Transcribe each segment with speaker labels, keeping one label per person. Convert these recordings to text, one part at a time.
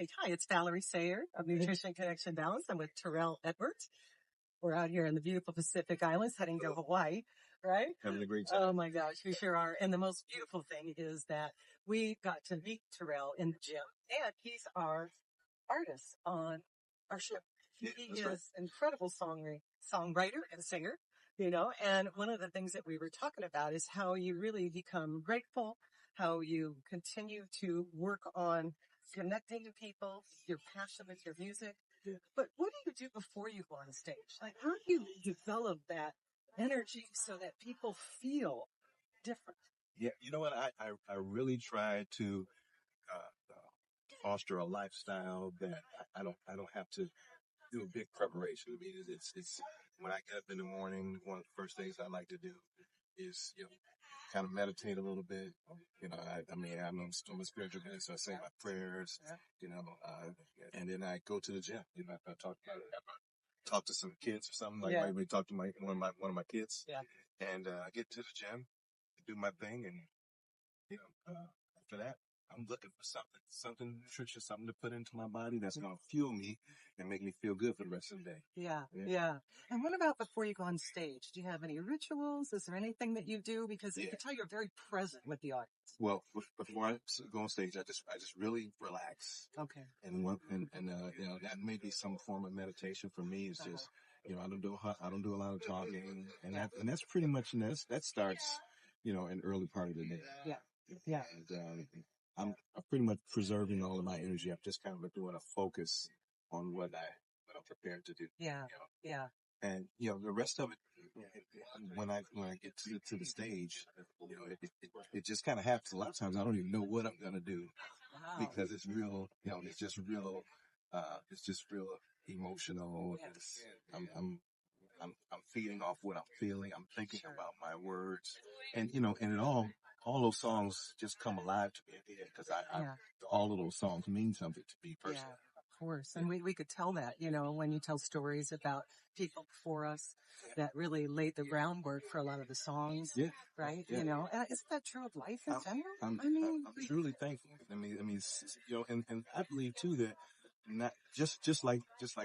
Speaker 1: right. Hi, it's Valerie Ser of Nutrition Connection Balance. I'm with Terrell Edwards. We're out here in the beautiful Pacific Islands heading to Hawaii, right?
Speaker 2: Having a great time.
Speaker 1: Oh my gosh, we sure are. And the most beautiful thing is that we got to meet Terrell in the gym, and he's our artist on our ship.
Speaker 2: Yeah,
Speaker 1: He
Speaker 2: that's
Speaker 1: is
Speaker 2: right.
Speaker 1: incredible songwriter and singer, and one of the things that we were talking about is how you really become grateful, how you continue to work on connecting to people, your passion with your music.
Speaker 2: Yeah.
Speaker 1: But what do you do before you go on stage? Like, how do you develop that energy so that people feel different?
Speaker 2: Yeah, you know what? I really try to foster a lifestyle that I don't have to do a big preparation. I mean, it's when I get up in the morning, one of the first things I like to do is kind of meditate a little bit. I mean, I'm a spiritual guy, so I say my prayers. And then I go to the gym. I talk to some kids or something. Like maybe talk to one of my kids.
Speaker 1: Yeah.
Speaker 2: And I get to the gym, do my thing, and after that, I'm looking for something nutritious, something to put into my body that's going to fuel me and make me feel good for the rest of the day.
Speaker 1: Yeah. And what about before you go on stage? Do you have any rituals? Is there anything that you do? Because you can tell you're very present with the audience.
Speaker 2: Well, before I go on stage, I just really relax.
Speaker 1: Okay.
Speaker 2: And that may be some form of meditation for me. It's just, I don't do a lot of talking, and that's pretty much, that starts, in the early part of the day.
Speaker 1: Yeah.
Speaker 2: And I'm pretty much preserving all of my energy. I'm just kind of doing a focus on what I'm prepared to do.
Speaker 1: Yeah.
Speaker 2: And the rest of it, when I get to the stage, it just kind of happens. A lot of times I don't even know what I'm gonna do because it's real. It's just real emotional. I'm feeding off what I'm feeling. I'm thinking about my words, and and it all those songs just come alive to me at the end because all of those songs mean something to me personally.
Speaker 1: Yeah, of course. And we could tell that, when you tell stories about people before us that really laid the groundwork for a lot of the songs, right?
Speaker 2: Yeah.
Speaker 1: And isn't that true of life in general?
Speaker 2: I'm truly thankful. And I believe too that not just like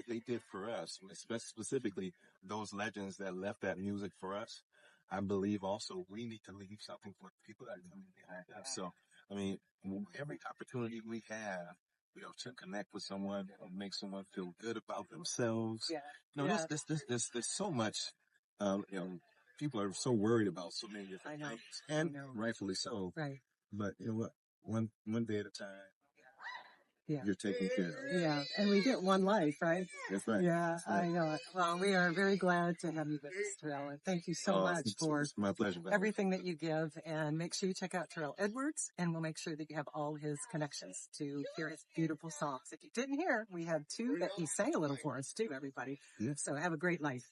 Speaker 2: they did for us, specifically those legends that left that music for us. I believe also we need to leave something for the people that are coming behind us. So, I mean, every opportunity we have, to connect with someone, make someone feel good about themselves. There's so much, people are so worried about so many different things, and rightfully so.
Speaker 1: Right.
Speaker 2: But you know what? One day at a time,
Speaker 1: Yeah.
Speaker 2: you're taking care of it.
Speaker 1: Yeah. And we get one life, right?
Speaker 2: That's right.
Speaker 1: Yeah,
Speaker 2: That's right.
Speaker 1: I know it. Well, we are very glad to have you with us, Terrell. And thank you so much for
Speaker 2: It's my pleasure.
Speaker 1: everything that you give. And make sure you check out Terrell Edwards, and we'll make sure that you have all his connections to hear his beautiful songs. If you didn't hear, we had two that he sang a little for us too, everybody.
Speaker 2: Yeah.
Speaker 1: So have a great life.